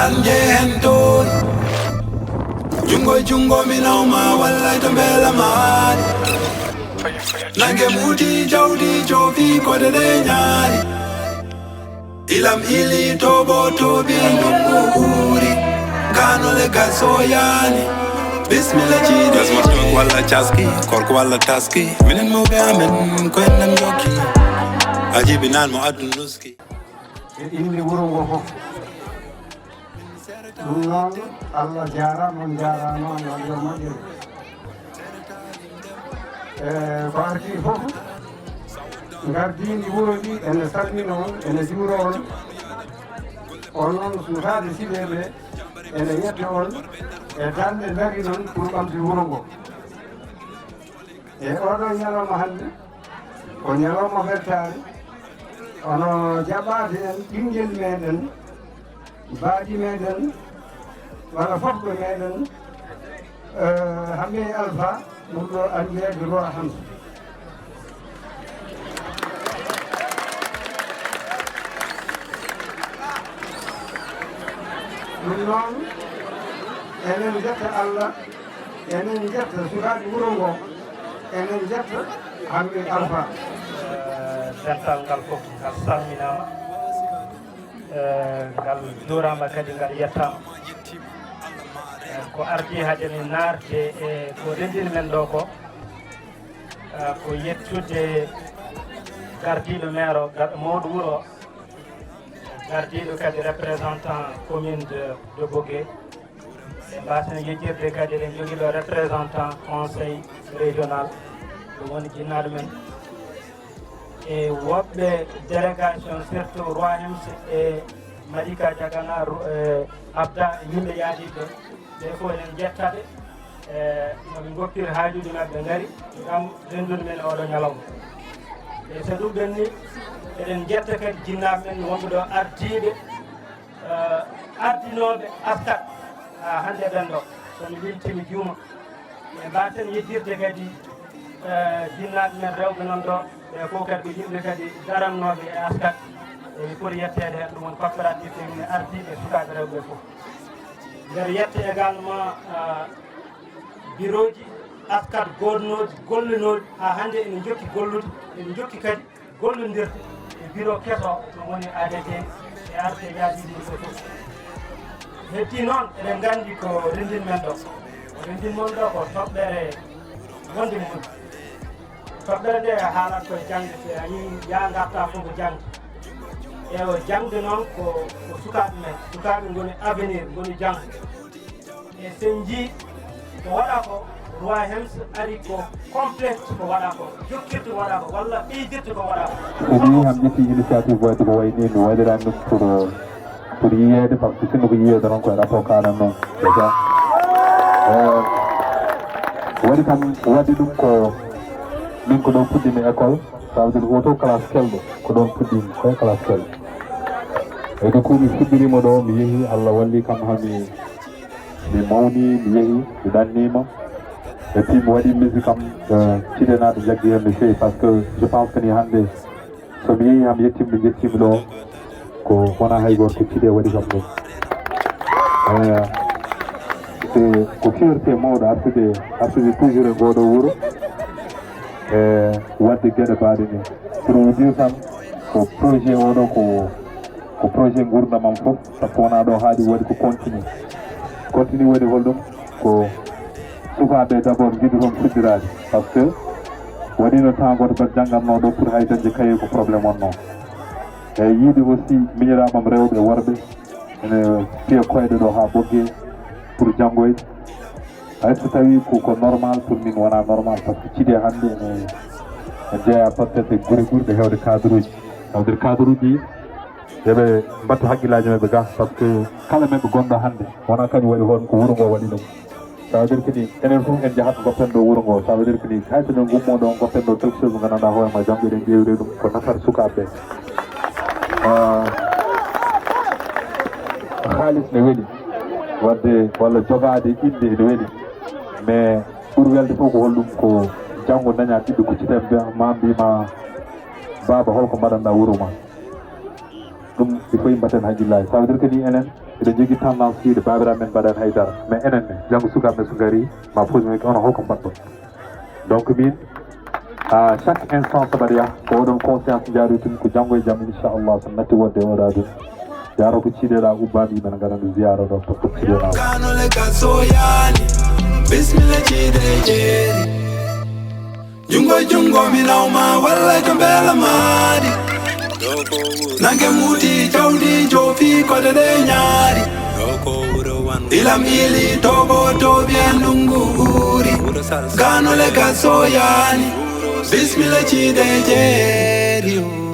anje henton jungo minauma wallahi to bela mari nange muti jawdi jofi ko de nyari ilam ili tobo tobi dungu uri gano le gasoyani bismillah jidi gasma walla chaski korko walla taski minen mo be amen ko en jokki ajibi nan mo adun nuski indi wuro ngo fof ɗum noon Allah jarama on jarama on yo moƴƴere ko arti fof gardidi wuro ɗi ene salmina on ene juuro on noon sukaɓe siɓeɓe ene yetta on e dalde dari noon pour ɓamde wuro ngo e oɗo ñalawma hande ko ñalawma weltare ono jaɓade en ɓinguel meɗen baaji meɗen walla fofɓe meɗen hamɓe alpha ɗum ɗo andiyede roi Hamsa ɗum noon enen jetta Allah enen jetta sukaɓe wuuro ngo enen jetta hamɓe alpha dental ngal fof ngal salminama ngal durama kadi ngal yettama ko ardi hade min naarte e ko rendiri men ɗo ko yettude gardiɗo maire o mawɗo wuuro gardiɗo kadi représentant commune de Bogué e mbasen yejjirde kadi eɗen jogui ɗo représentant conseil régional ɗum woni jinnaɗo men e woɓɓe délégation surtout roi Hamsa e Malika Diagana abda yimɓe yaadiɓe ɓe fof eɗen jettaɓe noɓe goppiri haajuji mabɓe gaari gam rendude men oɗo ñalawma e so ɗum ɓenni eɗen jetta kadi jinnaɓe men wonɓe ɗo ardiɓe ardinoɓe askat hande ɓen ɗo somi limtimi juuma e mbaten yejjirde kadi jinnaɓe men rewɓe noon ɗo ɓe fof kadi ko yimɓe kadi darannoɓe e askat eɓe poti yettede hen ɗum woni coopératif ene ardiɓe sukaɓe rewɓe fof nder yette également bureau ji askat goɗnoji gollunoɗi ha hande ene jokki gollude ene jokki kadi gollodirde e bureau keeso ɗum woni ADT e arte yaadiɗi ɓe fof heddi noon eɗen gandi ko rendin men ɗo ko rendin mon ɗo ko toɓɓere wonde mum toɓɓere nde haalat koye jangde so a yii ya garta fof ko jangde ewo jangde noon ko sukaɓe men sukaɓe goni avenir goni jangde e sen jii ko waɗa ko roi Hamsa ari ko compléte ko waɗa ko jokkirde ko waɗa ko walla ɓeydirde ko waɗa ko somi ham ƴetti initiative wayde ko wayni mi waɗirani ɗum pour yiyede par ce que sinno ko yiyede noon koye rapport kaɗan noon déjà waɗi kam waɗi ɗum ko min ko ɗon puɗɗimi école ça veut dire auto classe kelɗo ko ɗon puɗɗimi koye classe kelɗo e du coup mi fuɗɗirima ɗo mi yeehi Allah walli kam hami mi mawni mi yeehi mi ɗannima et puis mi waɗi musique kam ciɗe naɗo jaggi hen no fewi par ce que je pense que ni hande somi yeehi ham yettimɓe jettimi ɗo ko wona hay goto ko ciɗe waɗi kam ɗum c'est ko fierté mawɗo artude toujours e ngoɗo wuuro e wadde gueɗe mbaɗe ni pour vous dire tan ko projet oɗo ko projet gurdamam foof sabu wona ɗo haaɗi waɗi ko continue waɗi holɗum ko sukaɓe d' abord jiɗi toon fuddirade par ce que waɗino temps goto mbeɗa janggatno ɗo pour hay dañde kaye ko probléme onno eyyi yiide aussi miñiraɓam rewɓe worɓe ene piya koyɗe ɗo ha ɓoggue pour janggoyde hay so tawi ko normal pour min wona normal par ce que ciɗe hande ene jeeya peut être guure ɓurɓe hewde cadre uji hawde cadre uji yooɓe mbattu haqqillaji mabɓe ga par ce que kala meɓe gonɗo hande wona kañum waɗi hon ko wuuro ngo waɗi ɗum ça veut dire que ni enen fof en jahat goppen ɗo wuuro ngo ça veut dire que ni hayso men gummo ɗo goppen ɗo quelque chose mo gandanɗa hoorema janggo eɗen ƴewre ɗum ko nafata sukaɓe haalis ne weeli wadde walla jogade inde ene weeli mais ɓuuri welde fof ko holɗum ko janggo daña ɓiɓɓe kucciten ma mbima baba holko mbaɗanɗa wuuro ma ɗum il faut yimɓaten haqqillaji ça veut dire que ni enen eɗen jogui tendance yiide babiraɓe men mbaɗani haydara mais enenne janggo sukaɓe so gari ma pose mi ono holko mbaɗɗon donc min à chaque instant so mbaɗa yaha ko oɗon conscience jaari tumi ko janggo e jaam inchallah so natti wonde e oɗa ɗum yaro ko ciɗeɗa ubbami yimɓe ne gaɗandu ziyara ɗo tokko ciɗeɗa kanole ka soyani bismillah ciide jeeri jungo jungo mi nawma wallay to beela maadi nange muuti jawdi joofi kode ɗe ñaari ilam ili toɓo toɓi e ndungu uuri ganole ka soyani bismillah ciide jeeri